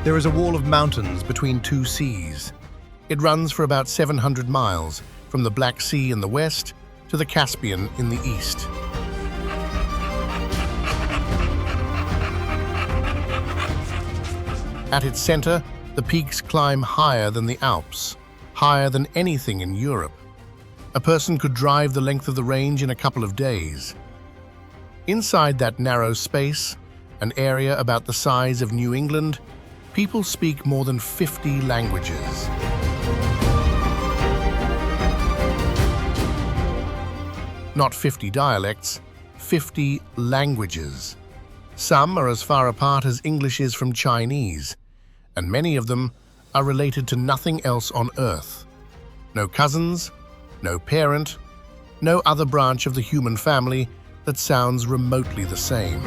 There is a wall of mountains between two seas. It runs for about 700 miles, from the Black Sea in the west to the Caspian in the east. At its center, the peaks climb higher than the Alps, higher than anything in Europe. A person could drive the length of the range in a couple of days. Inside that narrow space, an area about the size of New England, people speak more than 50 languages. Not 50 dialects, 50 languages. Some are as far apart as English is from Chinese, and many of them are related to nothing else on Earth. No cousins, no parent, no other branch of the human family that sounds remotely the same.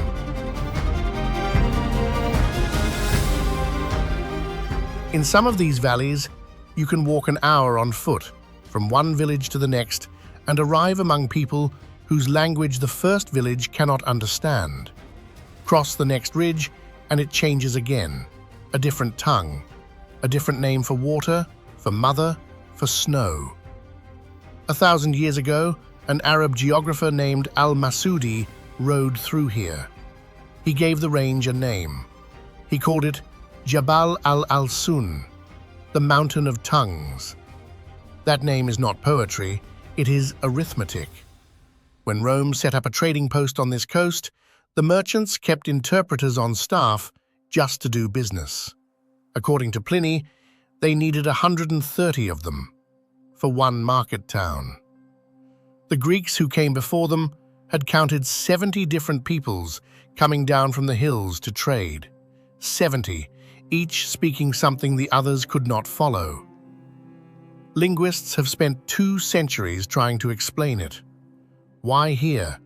In some of these valleys, you can walk an hour on foot from one village to the next and arrive among people whose language the first village cannot understand. Cross the next ridge and it changes again, a different tongue, a different name for water, for mother, for snow. 1,000 years ago, an Arab geographer named al-Masudi rode through here. He gave the range a name. He called it Jabal al-Alsun, the Mountain of Tongues. That name is not poetry, it is arithmetic. When Rome set up a trading post on this coast, the merchants kept interpreters on staff just to do business. According to Pliny, they needed 130 of them for one market town. The Greeks who came before them had counted 70 different peoples coming down from the hills to trade. 70, each speaking something the others could not follow. Linguists have spent 2 centuries trying to explain it. Why here?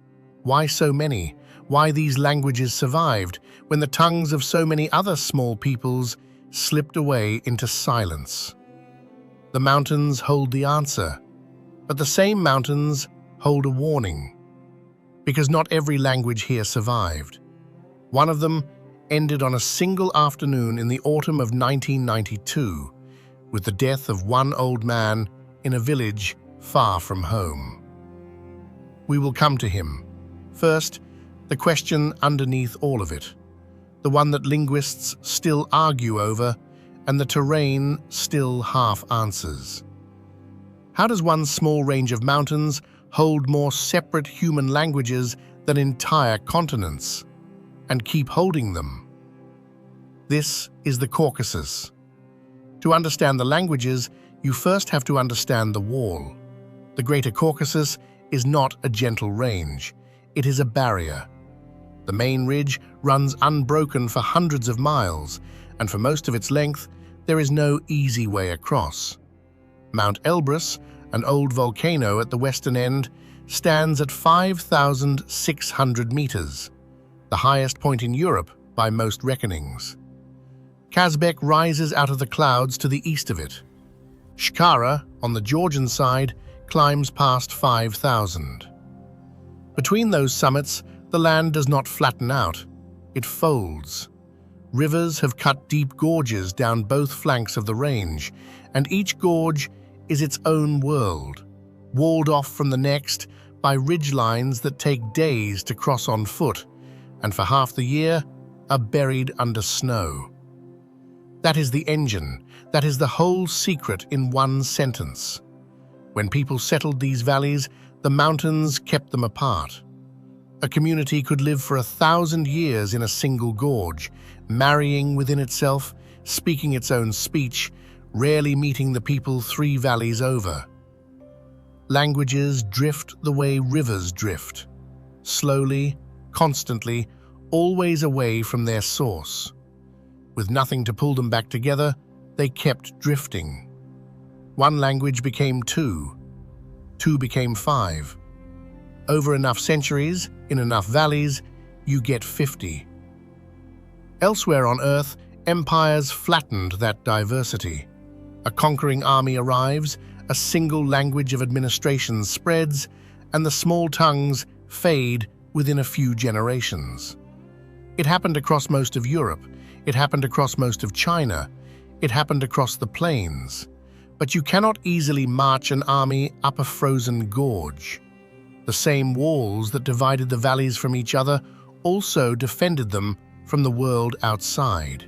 Why so many? Why these languages survived when the tongues of so many other small peoples slipped away into silence? The mountains hold the answer, but the same mountains hold a warning, because not every language here survived. One of them ended on a single afternoon in the autumn of 1992, with the death of one old man in a village far from home. We will come to him. First, the question underneath all of it, the one that linguists still argue over and the terrain still half answers. How does one small range of mountains hold more separate human languages than entire continents, and keep holding them? This is the Caucasus. To understand the languages, you first have to understand the wall. The Greater Caucasus is not a gentle range, it is a barrier. The main ridge runs unbroken for hundreds of miles, and for most of its length, there is no easy way across. Mount Elbrus, an old volcano at the western end, stands at 5,600 meters, the highest point in Europe by most reckonings. Kazbek rises out of the clouds to the east of it. Shkara, on the Georgian side, climbs past 5,000. Between those summits, the land does not flatten out, it folds. Rivers have cut deep gorges down both flanks of the range, and each gorge is its own world, walled off from the next by ridgelines that take days to cross on foot, and for half the year are buried under snow. That is the engine, that is the whole secret in one sentence. When people settled these valleys, the mountains kept them apart. A community could live for 1,000 years in a single gorge, marrying within itself, speaking its own speech, rarely meeting the people 3 valleys over. Languages drift the way rivers drift, slowly, constantly, always away from their source. With nothing to pull them back together, they kept drifting. One language became 2, 2 became 5. Over enough centuries, in enough valleys, you get 50. Elsewhere on Earth, empires flattened that diversity. A conquering army arrives, a single language of administration spreads, and the small tongues fade within a few generations. It happened across most of Europe. It happened across most of China. It happened across the plains. But you cannot easily march an army up a frozen gorge. The same walls that divided the valleys from each other also defended them from the world outside.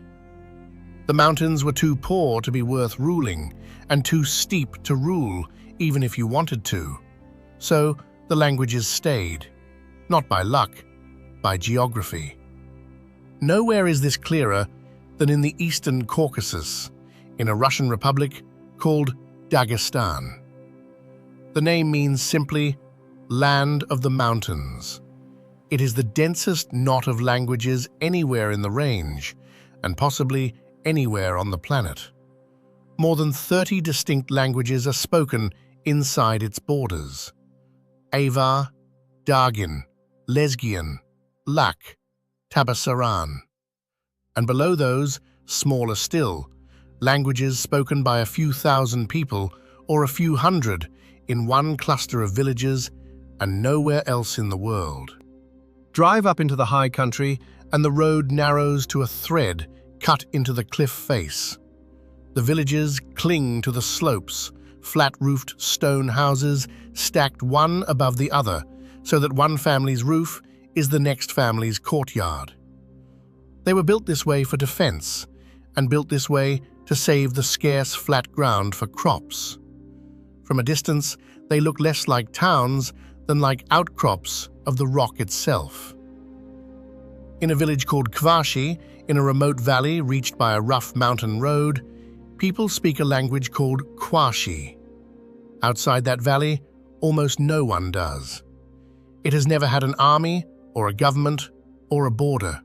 The mountains were too poor to be worth ruling, and too steep to rule even if you wanted to. So the languages stayed, not by luck, by geography. Nowhere is this clearer than in the eastern Caucasus, in a Russian republic called Dagestan. The name means simply land of the mountains. It is the densest knot of languages anywhere in the range, and possibly anywhere on the planet. More than 30 distinct languages are spoken inside its borders. Avar, Dargin, Lesgian, Lak, Tabasaran. And below those, smaller still, languages spoken by a few thousand people or a few hundred in one cluster of villages and nowhere else in the world. Drive up into the high country and the road narrows to a thread cut into the cliff face. The villages cling to the slopes, flat-roofed stone houses stacked one above the other, so that one family's roof is the next family's courtyard. They were built this way for defense, and built this way to save the scarce flat ground for crops. From a distance, they look less like towns than like outcrops of the rock itself. In a village called Kvashi, in a remote valley reached by a rough mountain road, people speak a language called Kwashi. Outside that valley, almost no one does. It has never had an army, or a government, or a border.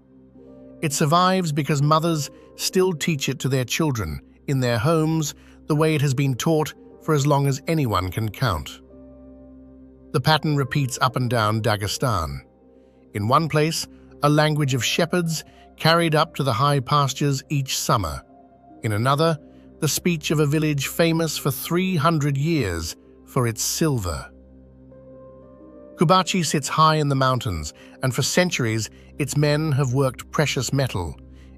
It survives because mothers still teach it to their children, in their homes, the way it has been taught for as long as anyone can count. The pattern repeats up and down Dagestan. In one place, a language of shepherds carried up to the high pastures each summer. In another, the speech of a village famous for 300 years for its silver. Kubachi sits high in the mountains, and for centuries its men have worked precious metal,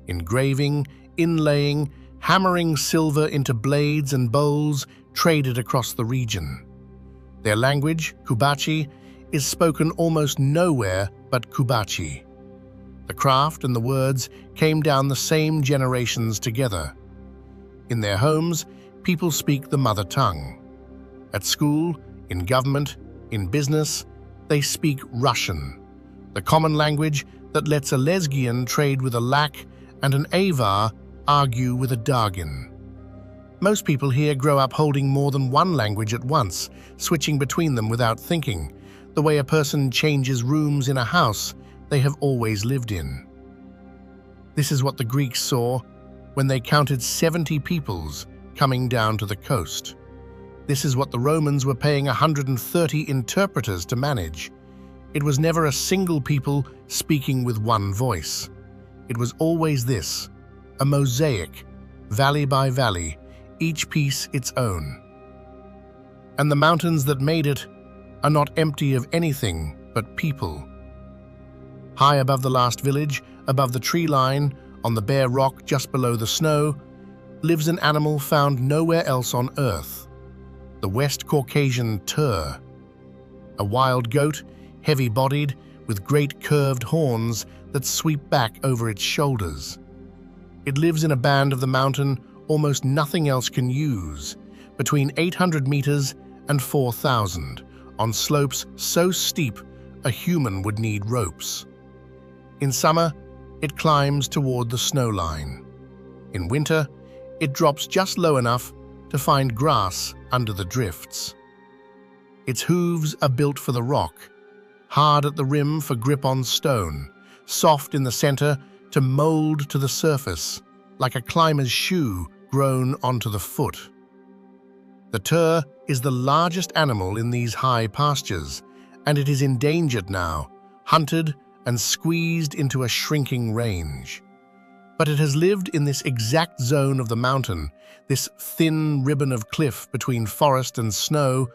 engraving, inlaying, hammering silver into blades and bowls traded across the region. Their language, Kubachi, is spoken almost nowhere but Kubachi. The craft and the words came down the same generations together. In their homes, people speak the mother tongue. At school, in government, in business, they speak Russian, the common language that lets a Lesgian trade with a Lak and an Avar argue with a Dargin. Most people here grow up holding more than one language at once, switching between them without thinking, the way a person changes rooms in a house they have always lived in. This is what the Greeks saw when they counted 70 peoples coming down to the coast. This is what the Romans were paying 130 interpreters to manage. It was never a single people speaking with one voice. It was always this, a mosaic, valley by valley, each piece its own. And the mountains that made it are not empty of anything but people. High above the last village, above the tree line, on the bare rock just below the snow, lives an animal found nowhere else on earth, the West Caucasian tur. A wild goat, heavy-bodied, with great curved horns that sweep back over its shoulders. It lives in a band of the mountain almost nothing else can use, between 800 meters and 4,000, on slopes so steep a human would need ropes. In summer, it climbs toward the snow line. In winter, it drops just low enough to find grass under the drifts. Its hooves are built for the rock, hard at the rim for grip on stone, soft in the center to mold to the surface, like a climber's shoe grown onto the foot. The tur is the largest animal in these high pastures, and it is endangered now, hunted and squeezed into a shrinking range. But it has lived in this exact zone of the mountain, this thin ribbon of cliff between forest and snow,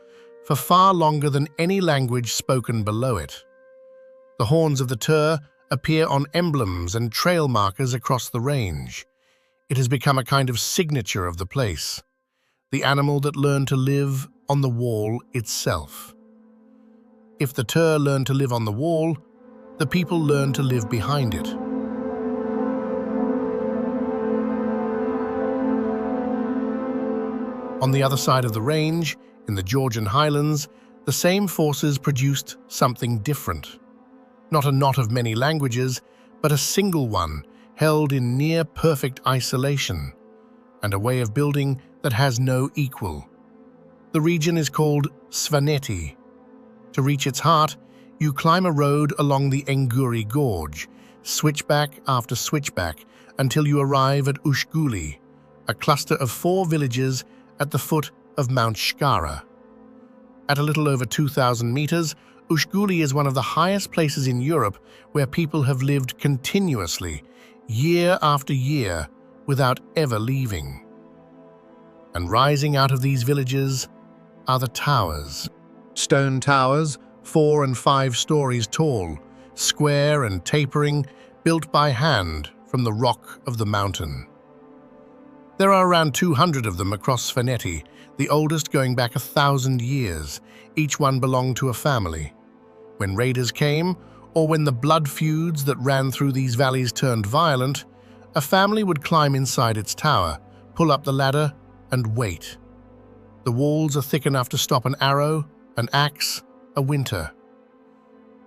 for far longer than any language spoken below it. The horns of the tur appear on emblems and trail markers across the range. It has become a kind of signature of the place, the animal that learned to live on the wall itself. If the Tur learned to live on the wall, the people learned to live behind it. On the other side of the range, in the Georgian highlands, the same forces produced something different. Not a knot of many languages, but a single one held in near-perfect isolation, and a way of building that has no equal. The region is called Svaneti. To reach its heart, you climb a road along the Enguri Gorge, switchback after switchback, until you arrive at Ushguli, a cluster of 4 villages at the foot of Mount Shkara. At a little over 2,000 meters, Ushguli is one of the highest places in Europe where people have lived continuously, year after year, without ever leaving. And rising out of these villages are the towers. Stone towers, 4 and 5 stories tall, square and tapering, built by hand from the rock of the mountain. There are around 200 of them across Svaneti, the oldest going back 1,000 years. Each one belonged to a family. When raiders came, or when the blood feuds that ran through these valleys turned violent, a family would climb inside its tower, pull up the ladder, and wait. The walls are thick enough to stop an arrow, an axe, a winter.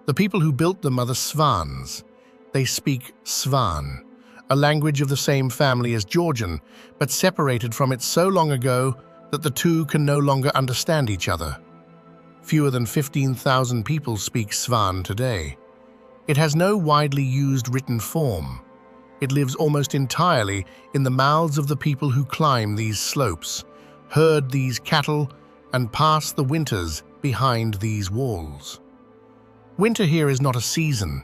The people who built them are the Svans. They speak Svan, a language of the same family as Georgian, but separated from it so long ago that the two can no longer understand each other. Fewer than 15,000 people speak Svan today. It has no widely used written form. It lives almost entirely in the mouths of the people who climb these slopes, herd these cattle, and pass the winters behind these walls. Winter here is not a season,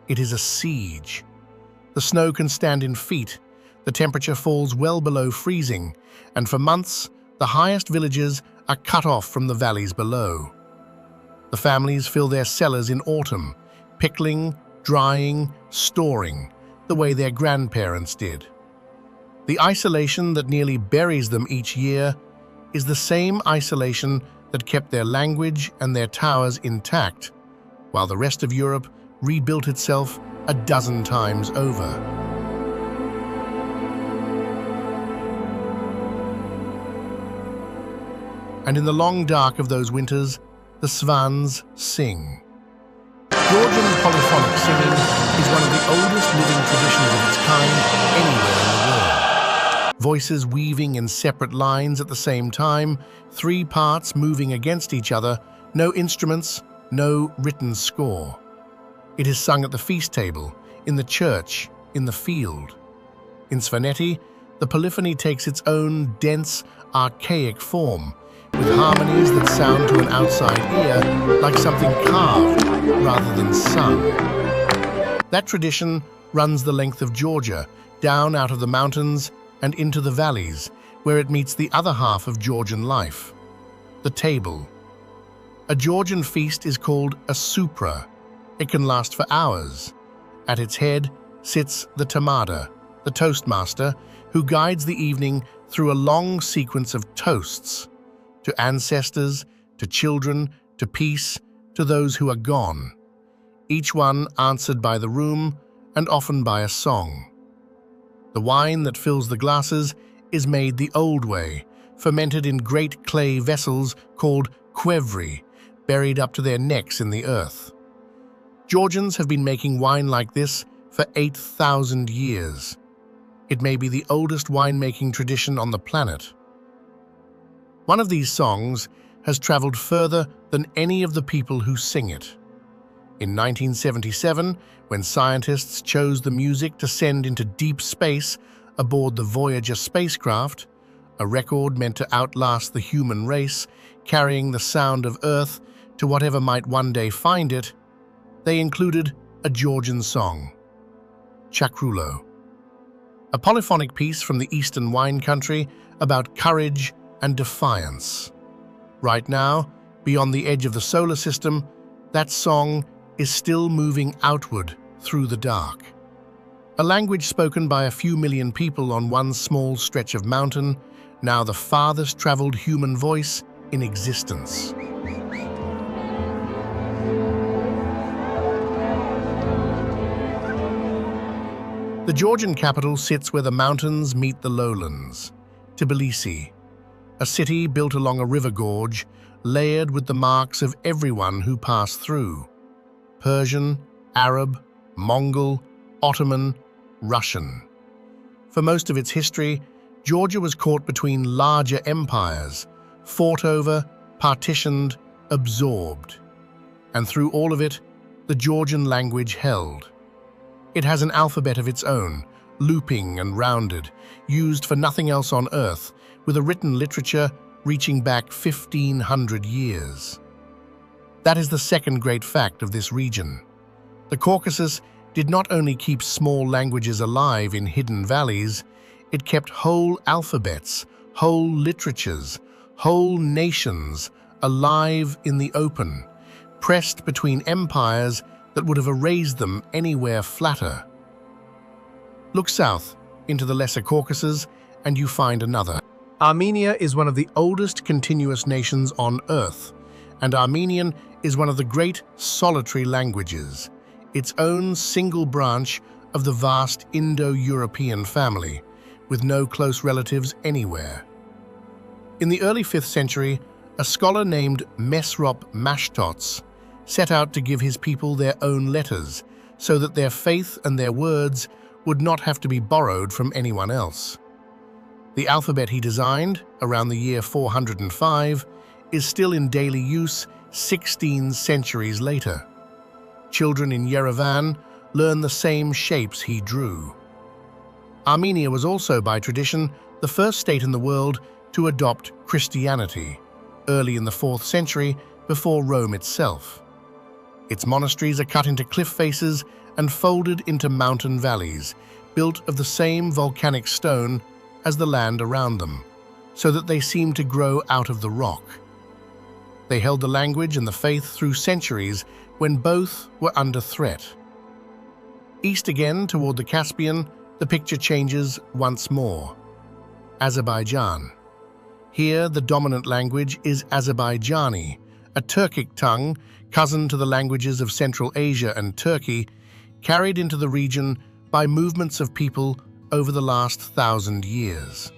it is a siege. The snow can stand in feet, the temperature falls well below freezing, and for months, the highest villages are cut off from the valleys below. The families fill their cellars in autumn, pickling, drying, storing, the way their grandparents did. The isolation that nearly buries them each year is the same isolation that kept their language and their towers intact, while the rest of Europe rebuilt itself a dozen times over. And in the long dark of those winters, the Svans sing. Georgian polyphonic singing is one of the oldest living traditions of its kind anywhere in the world. Voices weaving in separate lines at the same time, 3 parts moving against each other, no instruments, no written score. It is sung at the feast table, in the church, in the field. In Svaneti, the polyphony takes its own dense, archaic form, with harmonies that sound to an outside ear like something carved rather than sung. That tradition runs the length of Georgia, down out of the mountains and into the valleys, where it meets the other half of Georgian life, the table. A Georgian feast is called a supra. It can last for hours. At its head sits the tamada, the toastmaster, who guides the evening through a long sequence of toasts, to ancestors, to children, to peace, to those who are gone, each one answered by the room and often by a song. The wine that fills the glasses is made the old way, fermented in great clay vessels called quevri, buried up to their necks in the earth. Georgians have been making wine like this for 8,000 years. It may be the oldest winemaking tradition on the planet. One of these songs has traveled further than any of the people who sing it. In 1977, when scientists chose the music to send into deep space aboard the Voyager spacecraft, a record meant to outlast the human race, carrying the sound of Earth to whatever might one day find it, they included a Georgian song, Chakrulo, a polyphonic piece from the Eastern wine country about courage and defiance. Right now, beyond the edge of the solar system, that song is still moving outward through the dark. A language spoken by a few million people on one small stretch of mountain, now the farthest traveled human voice in existence. The Georgian capital sits where the mountains meet the lowlands, Tbilisi, a city built along a river gorge, layered with the marks of everyone who passed through: Persian, Arab, Mongol, Ottoman, Russian. For most of its history, Georgia was caught between larger empires, fought over, partitioned, absorbed. And through all of it, the Georgian language held. It has an alphabet of its own, looping and rounded, used for nothing else on earth, with a written literature reaching back 1,500 years. That is the second great fact of this region. The Caucasus did not only keep small languages alive in hidden valleys, it kept whole alphabets, whole literatures, whole nations alive in the open, pressed between empires that would have erased them anywhere flatter. Look south into the Lesser Caucasus and you find another. Armenia is one of the oldest continuous nations on Earth, and Armenian is one of the great solitary languages, its own single branch of the vast Indo-European family, with no close relatives anywhere. In the early 5th century, a scholar named Mesrop Mashtots set out to give his people their own letters, so that their faith and their words would not have to be borrowed from anyone else. The alphabet he designed, around the year 405, is still in daily use 16 centuries later. Children in Yerevan learn the same shapes he drew. Armenia was also, by tradition, the first state in the world to adopt Christianity, early in the 4th century, before Rome itself. Its monasteries are cut into cliff faces and folded into mountain valleys, built of the same volcanic stone as the land around them, so that they seem to grow out of the rock. They held the language and the faith through centuries when both were under threat. East again, toward the Caspian, the picture changes once more. Azerbaijan. Here, the dominant language is Azerbaijani, a Turkic tongue, cousin to the languages of Central Asia and Turkey, carried into the region by movements of people over the last 1,000 years.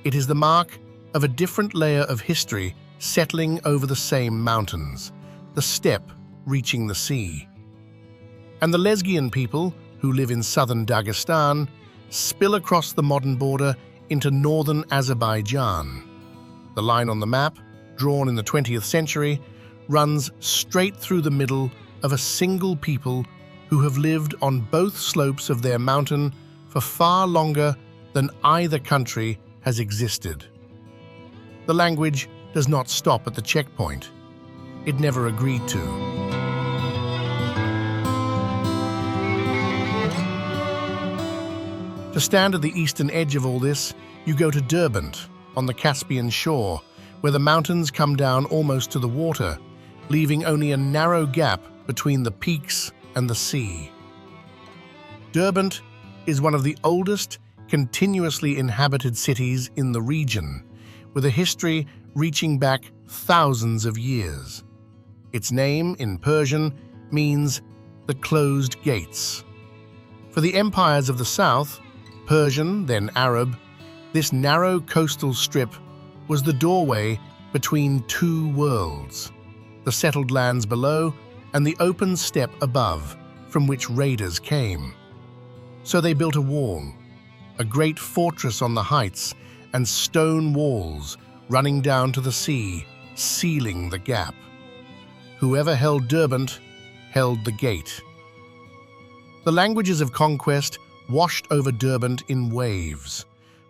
It is the mark of a different layer of history settling over the same mountains, the steppe reaching the sea. And the Lesgian people, who live in southern Dagestan, spill across the modern border into northern Azerbaijan. The line on the map, drawn in the 20th century, runs straight through the middle of a single people who have lived on both slopes of their mountain for far longer than either country has existed. The language does not stop at the checkpoint. It never agreed to. To stand at the eastern edge of all this, you go to Derbent, on the Caspian shore, where the mountains come down almost to the water, leaving only a narrow gap between the peaks and the sea. Derbent is one of the oldest continuously inhabited cities in the region, with a history reaching back thousands of years. Its name, in Persian, means the closed gates. For the empires of the south, Persian, then Arab, this narrow coastal strip was the doorway between two worlds, the settled lands below and the open steppe above, from which raiders came. So they built a wall, a great fortress on the heights, and stone walls running down to the sea, sealing the gap. Whoever held Derbent held the gate. The languages of conquest washed over Derbent in waves.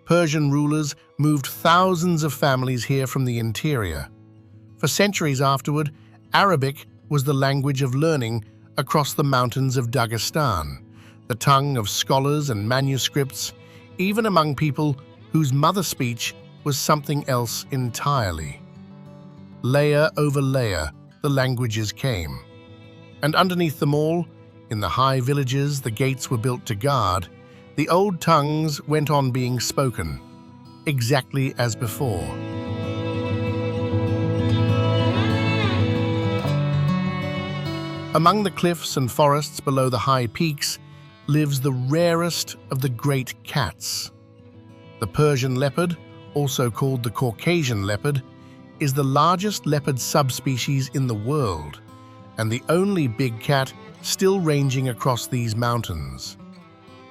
Persian rulers moved thousands of families here from the interior. For centuries afterward, Arabic was the language of learning across the mountains of Dagestan, the tongue of scholars and manuscripts, even among people whose mother speech was something else entirely. Layer over layer, the languages came. And underneath them all, In the high villages the gates were built to guard, the old tongues went on being spoken, exactly as before. Among the cliffs and forests below the high peaks lives the rarest of the great cats. The Persian leopard, also called the Caucasian leopard, is the largest leopard subspecies in the world, and the only big cat still ranging across these mountains.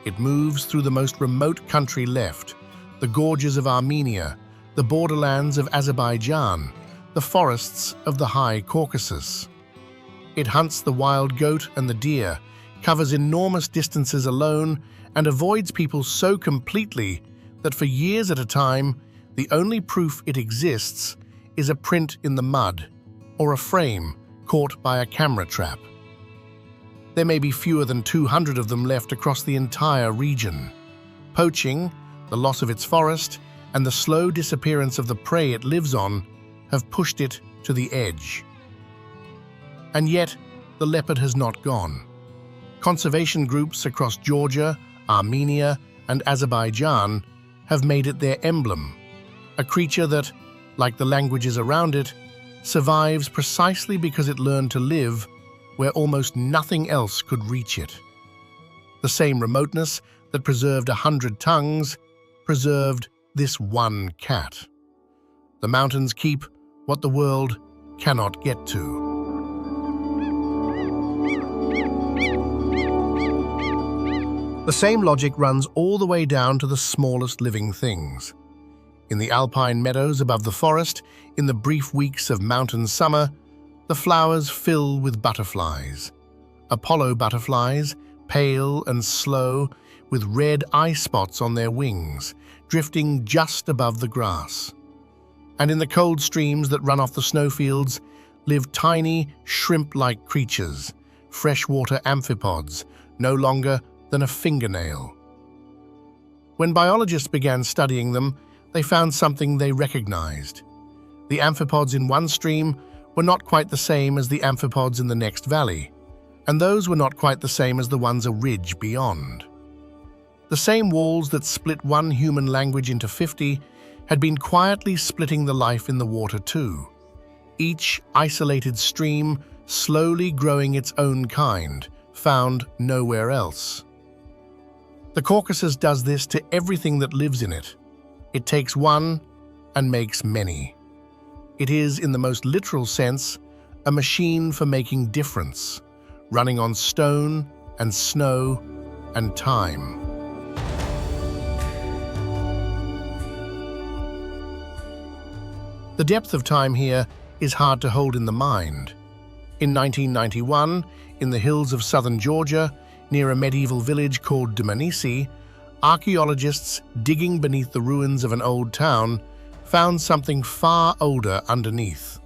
It moves through the most remote country left, the gorges of Armenia, the borderlands of Azerbaijan, the forests of the high Caucasus. It hunts the wild goat and the deer, covers enormous distances alone, and avoids people so completely that for years at a time, the only proof it exists is a print in the mud or a frame caught by a camera trap. There may be fewer than 200 of them left across the entire region. Poaching, the loss of its forest, and the slow disappearance of the prey it lives on have pushed it to the edge. And yet, the leopard has not gone. Conservation groups across Georgia, Armenia, and Azerbaijan have made it their emblem, a creature that, like the languages around it, survives precisely because it learned to live where almost nothing else could reach it. The same remoteness that preserved 100 tongues preserved this one cat. The mountains keep what the world cannot get to. The same logic runs all the way down to the smallest living things. In the alpine meadows above the forest, in the brief weeks of mountain summer, the flowers fill with butterflies. Apollo butterflies, pale and slow, with red eye spots on their wings, drifting just above the grass. And in the cold streams that run off the snowfields live tiny, shrimp-like creatures, freshwater amphipods, no longer than a fingernail. When biologists began studying them, they found something they recognized. The amphipods in one stream were not quite the same as the amphipods in the next valley, and those were not quite the same as the ones a ridge beyond. The same walls that split one human language into 50 had been quietly splitting the life in the water too, each isolated stream slowly growing its own kind, found nowhere else. The Caucasus does this to everything that lives in it. It takes one and makes many. It is, in the most literal sense, a machine for making difference, running on stone and snow and time. The depth of time here is hard to hold in the mind. In 1991, in the hills of southern Georgia, near a medieval village called Svaneti, archaeologists digging beneath the ruins of an old town found something far older underneath.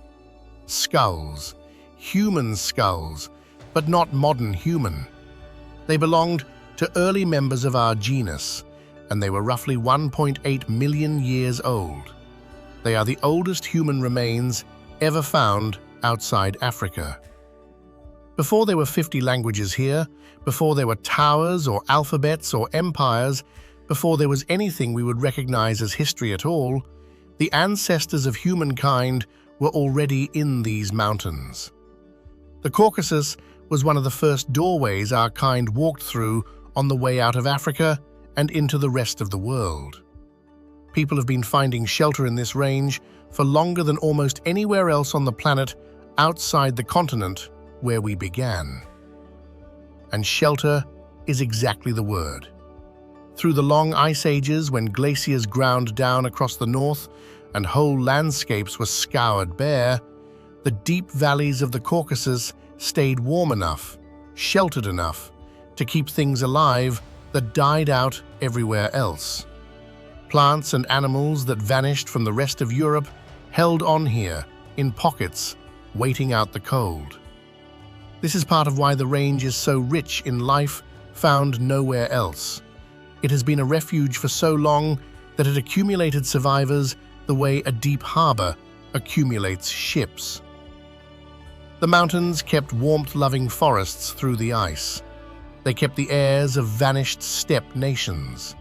Skulls, human skulls, but not modern human. They belonged to early members of our genus, and they were roughly 1.8 million years old. They are the oldest human remains ever found outside Africa. Before there were 50 languages here, before there were towers or alphabets or empires, before there was anything we would recognize as history at all, the ancestors of humankind were already in these mountains. The Caucasus was one of the first doorways our kind walked through on the way out of Africa and into the rest of the world. People have been finding shelter in this range for longer than almost anywhere else on the planet outside the continent where we began. And shelter is exactly the word. Through the long ice ages when glaciers ground down across the north and whole landscapes were scoured bare, the deep valleys of the Caucasus stayed warm enough, sheltered enough, to keep things alive that died out everywhere else. Plants and animals that vanished from the rest of Europe held on here, in pockets, waiting out the cold. This is part of why the range is so rich in life found nowhere else. It has been a refuge for so long that it accumulated survivors the way a deep harbor accumulates ships. The mountains kept warmth-loving forests through the ice. They kept the heirs of vanished steppe nations.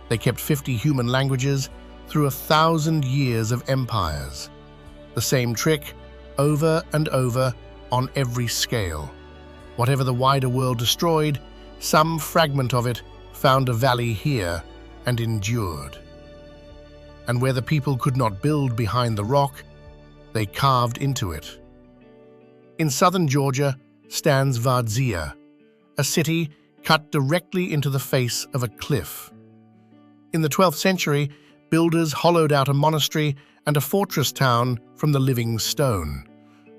They kept 50 human languages through 1,000 years of empires. The same trick, over and over, on every scale. Whatever the wider world destroyed, some fragment of it found a valley here and endured. And where the people could not build behind the rock, they carved into it. In southern Georgia stands Vardzia, a city cut directly into the face of a cliff. In the 12th century, builders hollowed out a monastery and a fortress town from the living stone.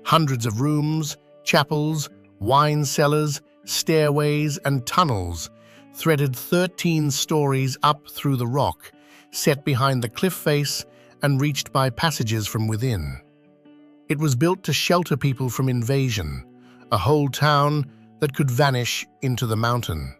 Hundreds of rooms, chapels, wine cellars, stairways, and tunnels threaded 13 stories up through the rock, set behind the cliff face and reached by passages from within. It was built to shelter people from invasion, a whole town that could vanish into the mountain.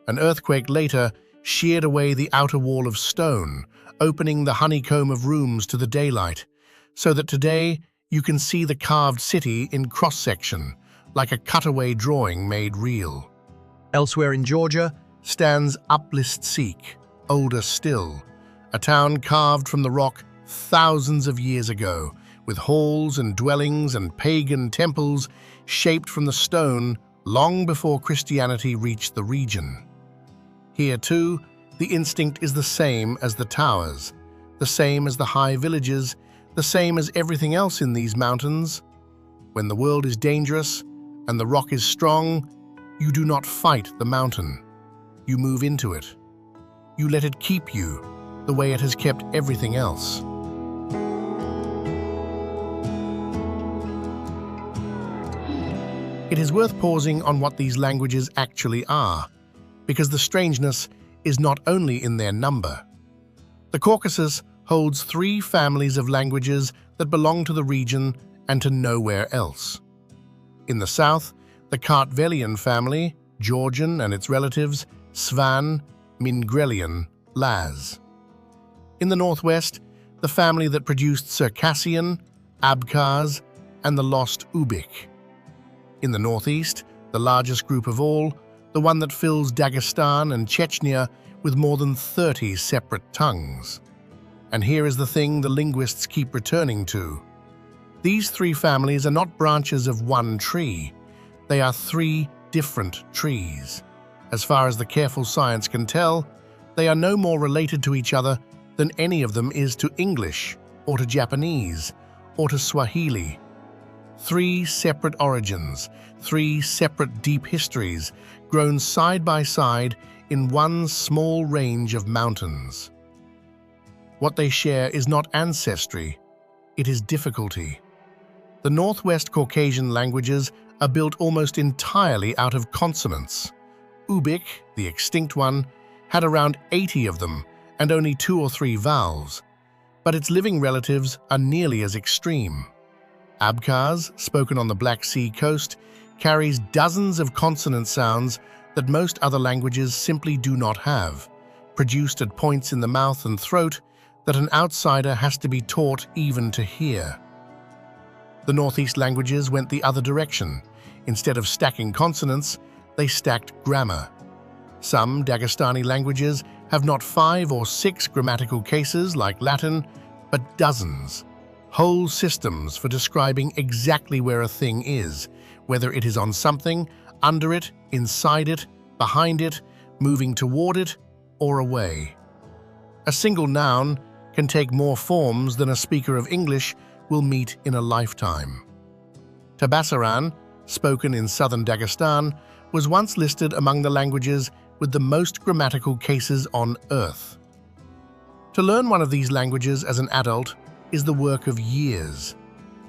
An earthquake later sheared away the outer wall of stone, opening the honeycomb of rooms to the daylight, so that today you can see the carved city in cross-section, like a cutaway drawing made real. Elsewhere in Georgia stands Uplist-Seek, older still, a town carved from the rock thousands of years ago, with halls and dwellings and pagan temples shaped from the stone long before Christianity reached the region. Here, too, the instinct is the same as the towers, the same as the high villages, the same as everything else in these mountains. When the world is dangerous and the rock is strong, you do not fight the mountain. You move into it. You let it keep you, the way it has kept everything else. It is worth pausing on what these languages actually are, because the strangeness is not only in their number. The Caucasus holds 3 families of languages that belong to the region and to nowhere else. In the south, the Kartvelian family, Georgian and its relatives, Svan, Mingrelian, Laz. In the northwest, the family that produced Circassian, Abkhaz, and the lost Ubykh. In the northeast, the largest group of all, the one that fills Dagestan and Chechnya with more than 30 separate tongues. And here is the thing the linguists keep returning to. These 3 families are not branches of one tree. They are 3 different trees. As far as the careful science can tell, they are no more related to each other than any of them is to English, or to Japanese, or to Swahili. 3 separate origins, 3 separate deep histories, grown side by side in one small range of mountains. What they share is not ancestry, it is difficulty. The Northwest Caucasian languages are built almost entirely out of consonants. Ubykh, the extinct one, had around 80 of them and only 2 or 3 vowels, but its living relatives are nearly as extreme. Abkhaz, spoken on the Black Sea coast, carries dozens of consonant sounds that most other languages simply do not have, produced at points in the mouth and throat that an outsider has to be taught even to hear. The Northeast languages went the other direction. Instead of stacking consonants, they stacked grammar. Some Dagestani languages have not 5 or 6 grammatical cases like Latin, but dozens. Whole systems for describing exactly where a thing is, whether it is on something, under it, inside it, behind it, moving toward it, or away. A single noun can take more forms than a speaker of English will meet in a lifetime. Tabasaran, spoken in southern Dagestan, was once listed among the languages with the most grammatical cases on Earth. To learn one of these languages as an adult is the work of years.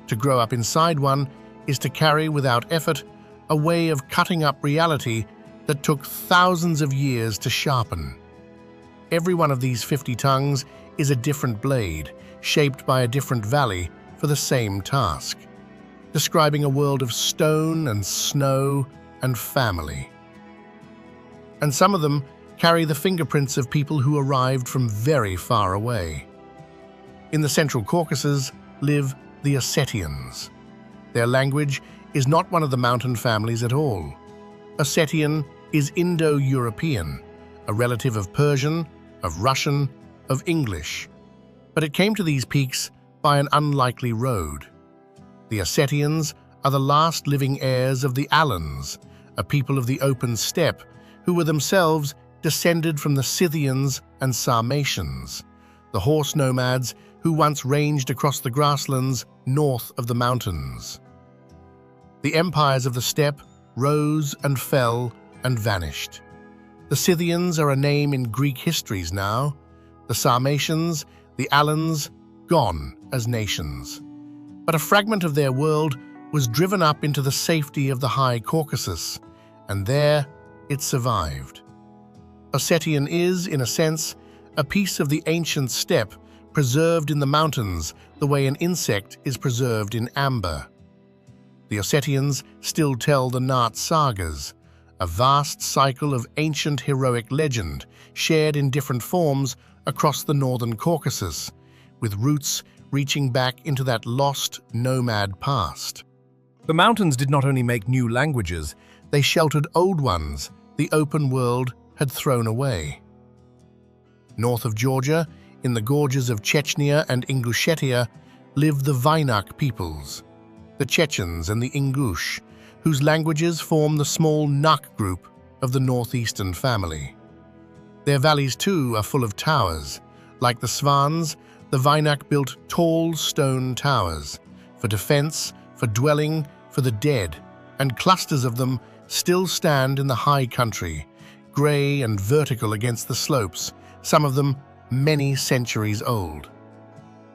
To grow up inside one is to carry without effort a way of cutting up reality that took thousands of years to sharpen. Every one of these 50 tongues is a different blade, shaped by a different valley for the same task, describing a world of stone and snow and family. And some of them carry the fingerprints of people who arrived from very far away. In the Central Caucasus live the Ossetians. Their language is not one of the mountain families at all. Ossetian is Indo-European, a relative of Persian, of Russian, of English. But it came to these peaks by an unlikely road. The Ossetians are the last living heirs of the Alans, a people of the open steppe who were themselves descended from the Scythians and Sarmatians, the horse nomads who once ranged across the grasslands north of the mountains. The empires of the steppe rose and fell and vanished. The Scythians are a name in Greek histories now, the Sarmatians, the Alans, gone as nations. But a fragment of their world was driven up into the safety of the high Caucasus, and there it survived. Ossetian is, in a sense, a piece of the ancient steppe preserved in the mountains the way an insect is preserved in amber. The Ossetians still tell the Nat sagas, a vast cycle of ancient heroic legend shared in different forms across the northern Caucasus, with roots reaching back into that lost nomad past. The mountains did not only make new languages, They sheltered old ones the open world had thrown away. North of Georgia, in the gorges of Chechnya and Ingushetia, live the Vainak peoples, the Chechens and the Ingush, whose languages form the small Nak group of the northeastern family. Their valleys, too, are full of towers. Like the Svans, the Vainak built tall stone towers, for defense, for dwelling, for the dead, and clusters of them still stand in the high country, grey and vertical against the slopes, some of them many centuries old.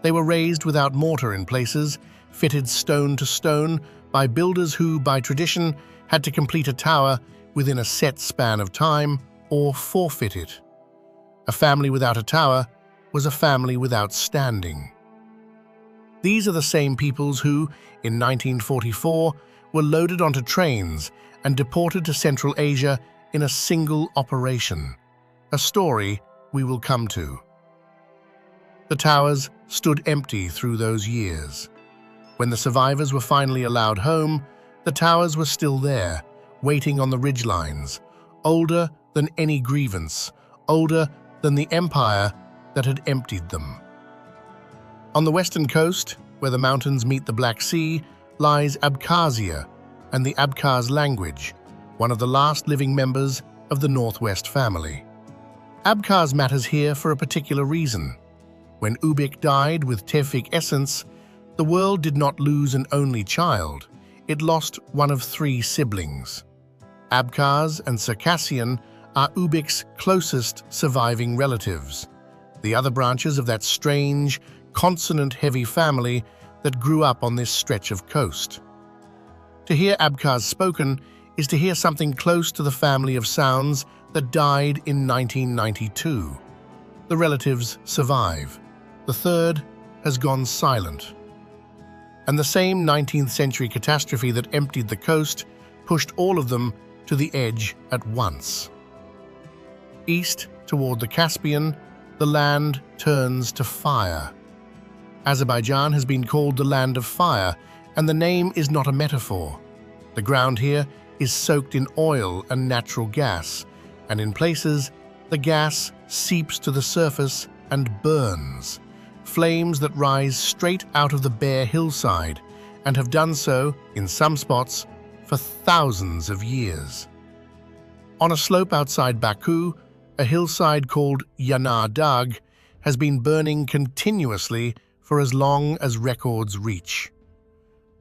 They were raised without mortar in places, fitted stone to stone by builders who, by tradition, had to complete a tower within a set span of time or forfeit it. A family without a tower was a family without standing. These are the same peoples who, in 1944, were loaded onto trains and deported to Central Asia in a single operation, a story we will come to. The towers stood empty through those years. When the survivors were finally allowed home, the towers were still there, waiting on the ridgelines, older than any grievance, older than the empire that had emptied them. On the western coast, where the mountains meet the Black Sea, lies Abkhazia and the Abkhaz language, one of the last living members of the Northwest family. Abkhaz matters here for a particular reason. When Ubik died with Tevfik essence, the world did not lose an only child, it lost one of 3 siblings. Abkhaz and Circassian are Ubik's closest surviving relatives, the other branches of that strange, consonant-heavy family that grew up on this stretch of coast. To hear Abkhaz spoken is to hear something close to the family of sounds that died in 1992. The relatives survive. The third has gone silent. And the same 19th century catastrophe that emptied the coast pushed all of them to the edge at once. East, toward the Caspian, the land turns to fire. Azerbaijan has been called the land of fire, and the name is not a metaphor. The ground here is soaked in oil and natural gas, and in places, the gas seeps to the surface and burns, flames that rise straight out of the bare hillside and have done so, in some spots, for thousands of years. On a slope outside Baku, a hillside called Yanar Dag has been burning continuously for as long as records reach.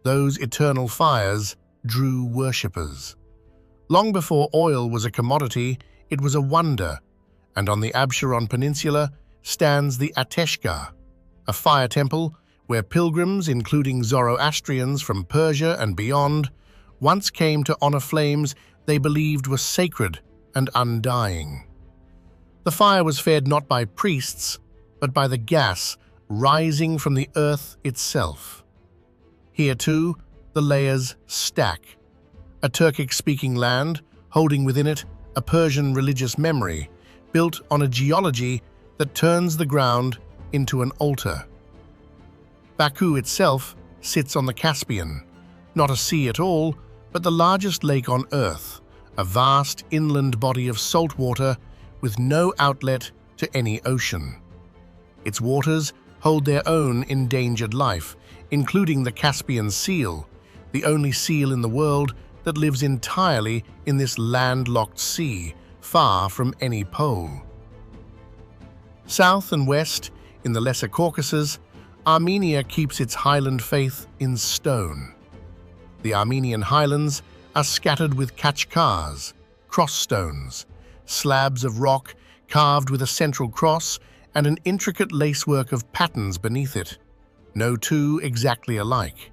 Those eternal fires drew worshippers. Long before oil was a commodity, it was a wonder, and on the Absheron Peninsula stands the Ateshgah, a fire temple where pilgrims, including Zoroastrians from Persia and beyond, once came to honor flames they believed were sacred and undying. The fire was fed not by priests, but by the gas rising from the earth itself. Here, too, the layers stack. A Turkic-speaking land, holding within it a Persian religious memory, built on a geology that turns the ground into an altar. Baku itself sits on the Caspian, not a sea at all, but the largest lake on Earth, a vast inland body of salt water with no outlet to any ocean. Its waters hold their own endangered life, including the Caspian seal, the only seal in the world that lives entirely in this landlocked sea, far from any pole. South and west, in the Lesser Caucasus, Armenia keeps its highland faith in stone. The Armenian highlands are scattered with khachkars, crossstones, slabs of rock carved with a central cross and an intricate lacework of patterns beneath it, no two exactly alike.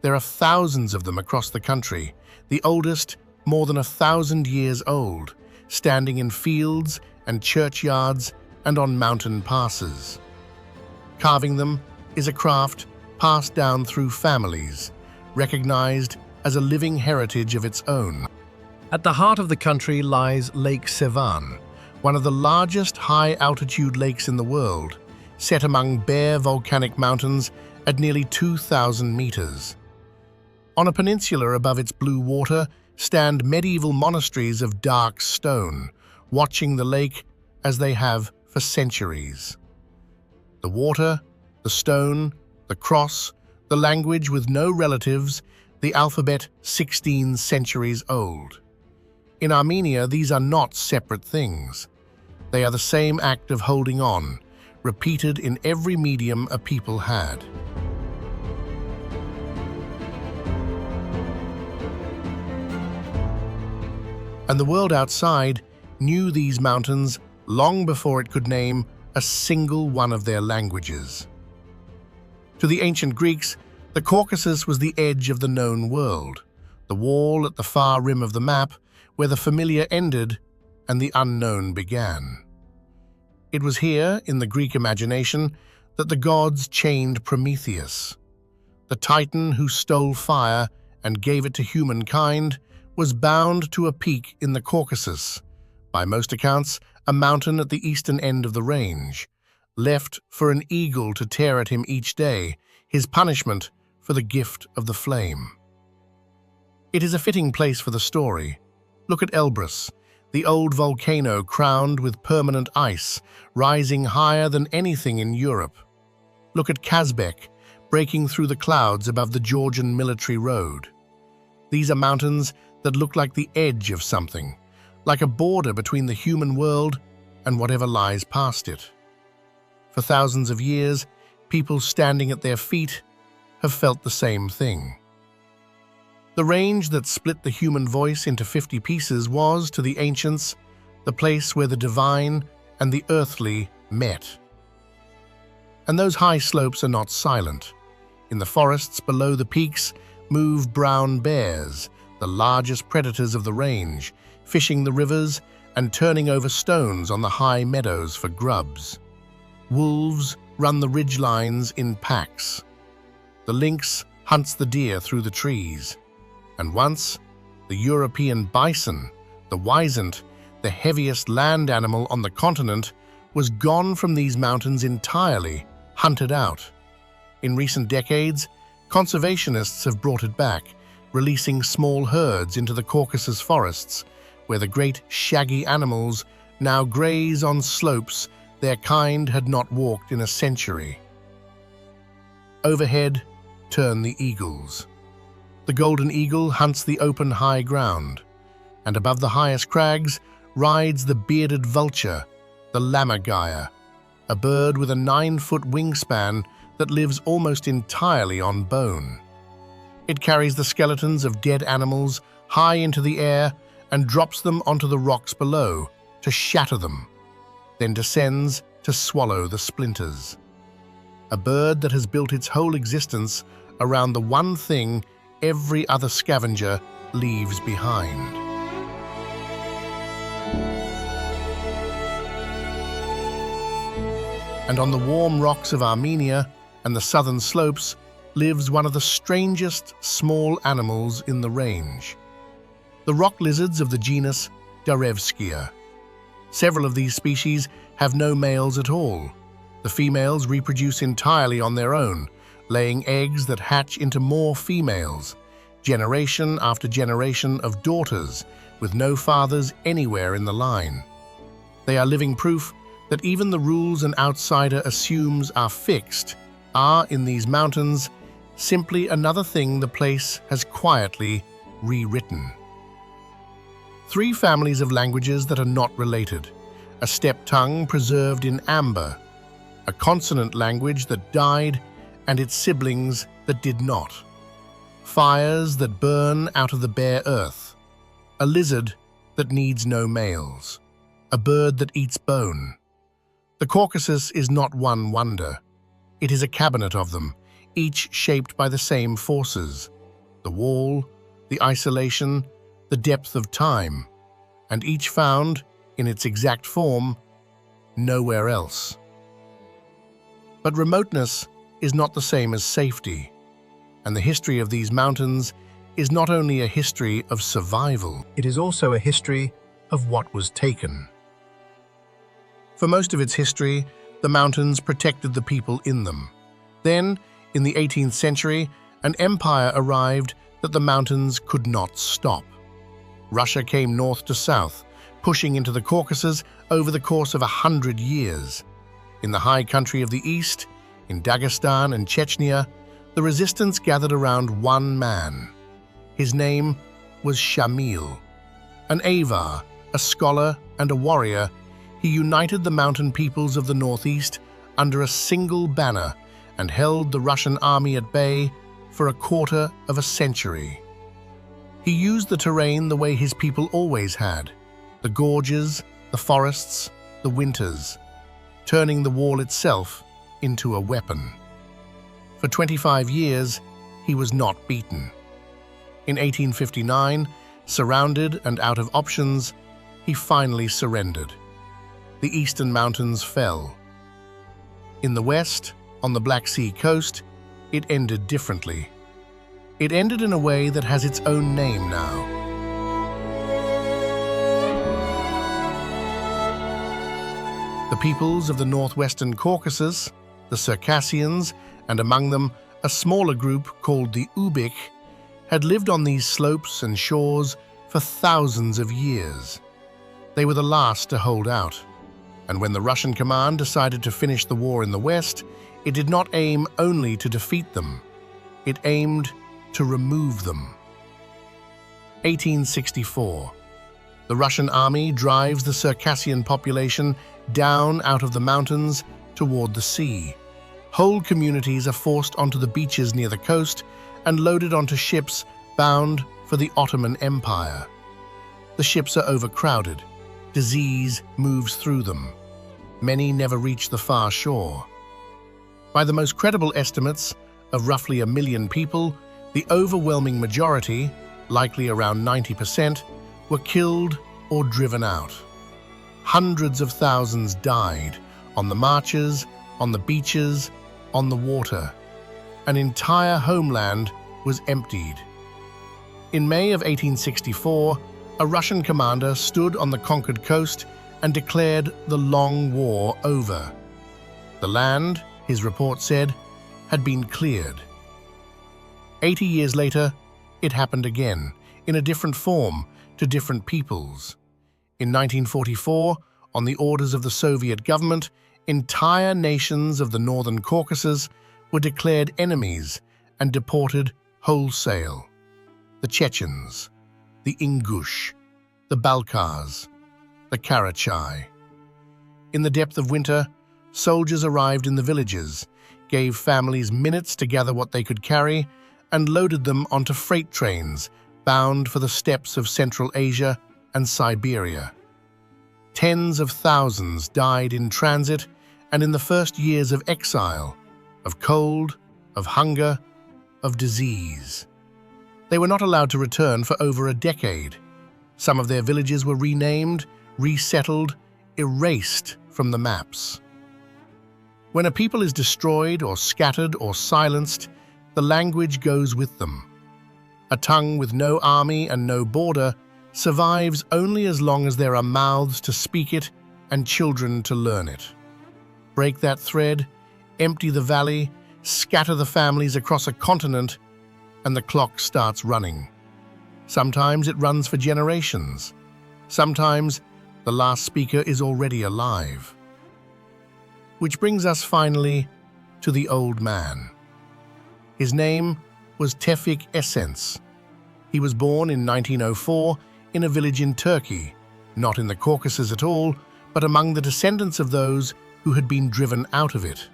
There are thousands of them across the country, the oldest more than 1,000 years old, standing in fields and churchyards and on mountain passes. Carving them is a craft passed down through families, recognized as a living heritage of its own. At the heart of the country lies Lake Sevan, One of the largest high-altitude lakes in the world, set among bare volcanic mountains at nearly 2,000 meters. On a peninsula above its blue water stand medieval monasteries of dark stone, watching the lake as they have for centuries. The water, the stone, the cross, the language with no relatives, the alphabet 16 centuries old. In Armenia, these are not separate things. They are the same act of holding on, repeated in every medium a people had. And the world outside knew these mountains long before it could name a single one of their languages. To the ancient Greeks, the Caucasus was the edge of the known world, the wall at the far rim of the map where the familiar ended and the unknown began. It was here, in the Greek imagination, that the gods chained Prometheus. The Titan who stole fire and gave it to humankind was bound to a peak in the Caucasus, by most accounts a mountain at the eastern end of the range, left for an eagle to tear at him each day, his punishment for the gift of the flame. It is a fitting place for the story. Look at Elbrus, the old volcano crowned with permanent ice, rising higher than anything in Europe. Look at Kazbek, breaking through the clouds above the Georgian military road. These are mountains that look like the edge of something, like a border between the human world and whatever lies past it. For thousands of years, people standing at their feet have felt the same thing. The range that split the human voice into 50 pieces was, to the ancients, the place where the divine and the earthly met. And those high slopes are not silent. In the forests below the peaks move brown bears, the largest predators of the range, fishing the rivers and turning over stones on the high meadows for grubs. Wolves run the ridgelines in packs. The lynx hunts the deer through the trees. And once, the European bison, the wisent, the heaviest land animal on the continent, was gone from these mountains entirely, hunted out. In recent decades, conservationists have brought it back, releasing small herds into the Caucasus forests, where the great shaggy animals now graze on slopes their kind had not walked in a century. Overhead turn the eagles. The golden eagle hunts the open high ground, and above the highest crags rides the bearded vulture, the lammergeier, a bird with a 9-foot wingspan that lives almost entirely on bone. It carries the skeletons of dead animals high into the air and drops them onto the rocks below to shatter them, then descends to swallow the splinters. A bird that has built its whole existence around the one thing every other scavenger leaves behind. And on the warm rocks of Armenia and the southern slopes lives one of the strangest small animals in the range, the rock lizards of the genus Darevskia. Several of these species have no males at all. The females reproduce entirely on their own, laying eggs that hatch into more females, generation after generation of daughters with no fathers anywhere in the line. They are living proof that even the rules an outsider assumes are fixed are, in these mountains, simply another thing the place has quietly rewritten. 3 families of languages that are not related. A steppe tongue preserved in amber, a consonant language that died, and its siblings that did not. Fires that burn out of the bare earth. A lizard that needs no males. A bird that eats bone. The Caucasus is not one wonder. It is a cabinet of them, each shaped by the same forces: the wall, the isolation, the depth of time, and each found, in its exact form, nowhere else. But remoteness is not the same as safety, and the history of these mountains is not only a history of survival. It is also a history of what was taken. For most of its history, the mountains protected the people in them. Then, in the 18th century, an empire arrived that the mountains could not stop. Russia came north to south, pushing into the Caucasus over the course of 100 years. In the high country of the east, in Dagestan and Chechnya, the resistance gathered around one man. His name was Shamil. An Avar, a scholar and a warrior, he united the mountain peoples of the northeast under a single banner and held the Russian army at bay for a quarter of a century. He used the terrain the way his people always had: the gorges, the forests, the winters, turning the wall itself into a weapon. For 25 years, he was not beaten. In 1859, surrounded and out of options, he finally surrendered. The eastern mountains fell. In the west, on the Black Sea coast, it ended differently. It ended in a way that has its own name now. The peoples of the northwestern Caucasus, the Circassians, and among them a smaller group called the Ubykh, had lived on these slopes and shores for thousands of years. They were the last to hold out. And when the Russian command decided to finish the war in the west, it did not aim only to defeat them. It aimed to remove them. 1864. The Russian army drives the Circassian population down out of the mountains toward the sea. Whole communities are forced onto the beaches near the coast and loaded onto ships bound for the Ottoman Empire. The ships are overcrowded. Disease moves through them. Many never reach the far shore. By the most credible estimates of roughly 1 million people, the overwhelming majority, likely around 90%, were killed or driven out. Hundreds of thousands died on the marches, on the beaches, on the water. An entire homeland was emptied. In May of 1864, a Russian commander stood on the conquered coast and declared the long war over. The land, his report said, had been cleared. 80 years later, it happened again, in a different form, to different peoples. In 1944, on the orders of the Soviet government, entire nations of the northern Caucasus were declared enemies and deported wholesale. The Chechens, the Ingush, the Balkars, the Karachay. In the depth of winter, soldiers arrived in the villages, gave families minutes to gather what they could carry, and loaded them onto freight trains bound for the steppes of Central Asia and Siberia. Tens of thousands died in transit and in the first years of exile, of cold, of hunger, of disease. They were not allowed to return for over a decade. Some of their villages were renamed, resettled, erased from the maps. When a people is destroyed or scattered or silenced, the language goes with them. A tongue with no army and no border survives only as long as there are mouths to speak it and children to learn it. Break that thread, empty the valley, scatter the families across a continent, and the clock starts running. Sometimes it runs for generations. Sometimes the last speaker is already alive. Which brings us finally to the old man. His name was Tevfik Essence. He was born in 1904 in a village in Turkey, not in the Caucasus at all, but among the descendants of those who had been driven out of it.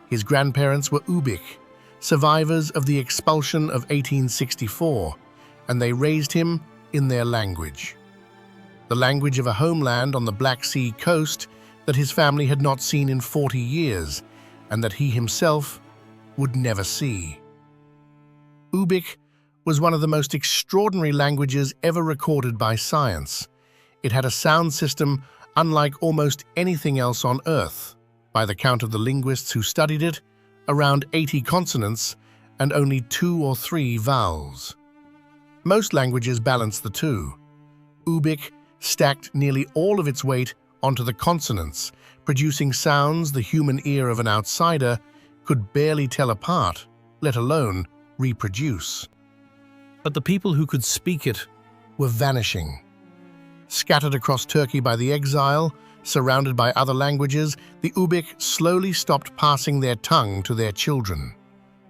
His grandparents were Ubik, survivors of the expulsion of 1864, and they raised him in their language. The language of a homeland on the Black Sea coast that his family had not seen in 40 years, and that he himself would never see. Ubik was one of the most extraordinary languages ever recorded by science. It had a sound system unlike almost anything else on Earth. By the count of the linguists who studied it, around 80 consonants and only 2 or 3 vowels. Most languages balance the two. Ubik stacked nearly all of its weight onto the consonants, producing sounds the human ear of an outsider could barely tell apart, let alone reproduce. But the people who could speak it were vanishing. Scattered across Turkey by the exile, surrounded by other languages, the Ubik slowly stopped passing their tongue to their children.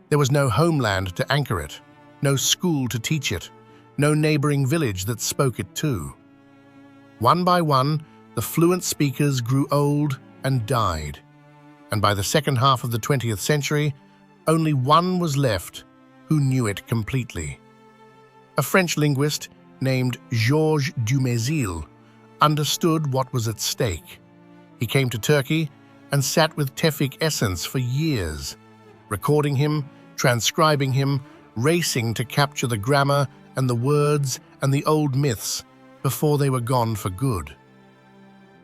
There was no homeland to anchor it, no school to teach it, no neighboring village that spoke it too. One by one, the fluent speakers grew old and died, and by the second half of the 20th century, only one was left who knew it completely. A French linguist named Georges Dumézil understood what was at stake. He came to Turkey and sat with Tevfik Essence for years, recording him, transcribing him, racing to capture the grammar and the words and the old myths before they were gone for good.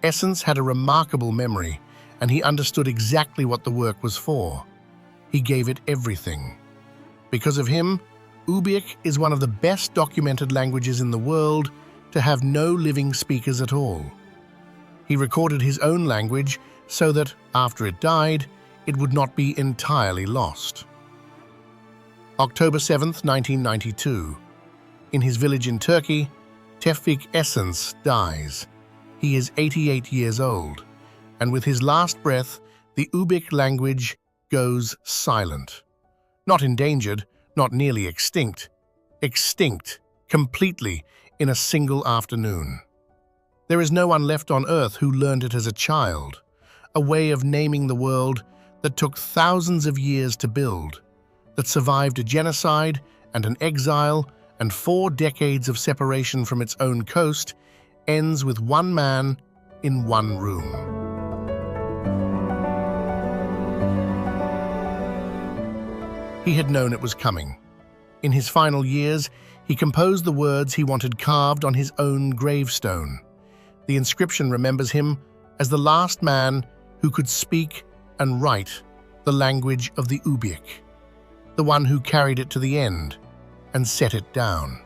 Essence had a remarkable memory, and he understood exactly what the work was for. He gave it everything. Because of him, Ubik is one of the best documented languages in the world to have no living speakers at all. He recorded his own language so that, after it died, it would not be entirely lost. October 7th, 1992. In his village in Turkey, Tevfik Essence dies. He is 88 years old, and with his last breath, the Ubik language goes silent. Not endangered, not nearly extinct. Extinct, completely, in a single afternoon. There is no one left on Earth who learned it as a child, a way of naming the world that took thousands of years to build, that survived a genocide and an exile and 4 decades of separation from its own coast, ends with one man in one room. He had known it was coming. In his final years, he composed the words he wanted carved on his own gravestone. The inscription remembers him as the last man who could speak and write the language of the Ubik, the one who carried it to the end and set it down.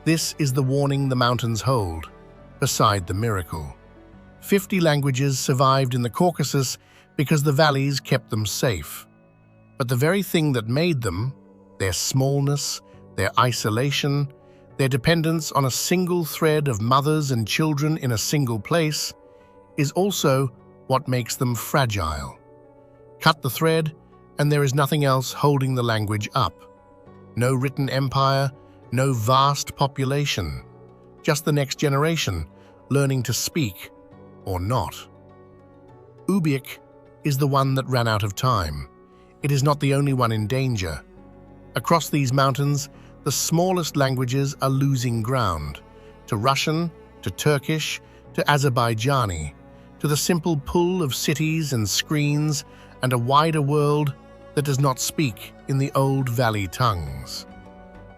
This is the warning the mountains hold, beside the miracle. 50 languages survived in the Caucasus because the valleys kept them safe. But the very thing that made them, their smallness, their isolation, their dependence on a single thread of mothers and children in a single place, is also what makes them fragile. Cut the thread, and there is nothing else holding the language up. No written empire, no vast population, just the next generation learning to speak or not. Ubik is the one that ran out of time. It is not the only one in danger. Across these mountains, the smallest languages are losing ground, to Russian, to Turkish, to Azerbaijani, to the simple pull of cities and screens and a wider world that does not speak in the old valley tongues.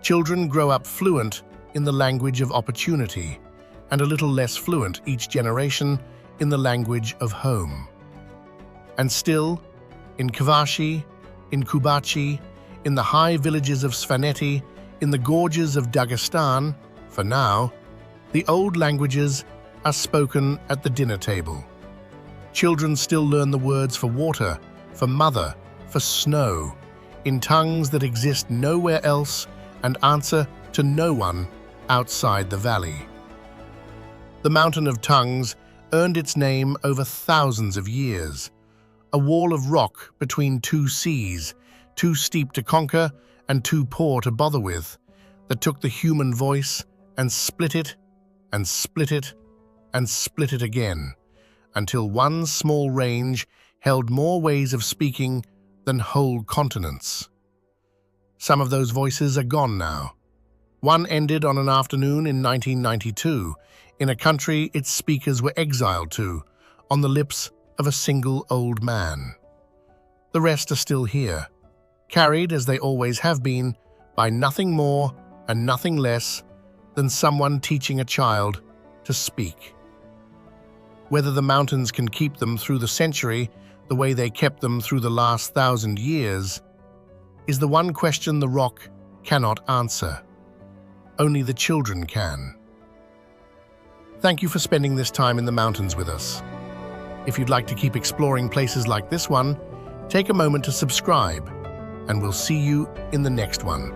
Children grow up fluent in the language of opportunity and a little less fluent each generation in the language of home. And still, in Kavashi, in Kubachi, in the high villages of Svaneti, in the gorges of Dagestan, for now, the old languages are spoken at the dinner table. Children still learn the words for water, for mother, for snow, in tongues that exist nowhere else and answer to no one outside the valley. The Mountain of Tongues earned its name over thousands of years, a wall of rock between two seas, too steep to conquer and too poor to bother with, that took the human voice and split it, and split it, and split it again, until one small range held more ways of speaking than whole continents. Some of those voices are gone now. One ended on an afternoon in 1992, in a country its speakers were exiled to, on the lips of a single old man. The rest are still here, carried, as they always have been, by nothing more and nothing less than someone teaching a child to speak. Whether the mountains can keep them through the century the way they kept them through the last 1,000 years is the one question the rock cannot answer. Only the children can. Thank you for spending this time in the mountains with us. If you'd like to keep exploring places like this one, take a moment to subscribe, and we'll see you in the next one.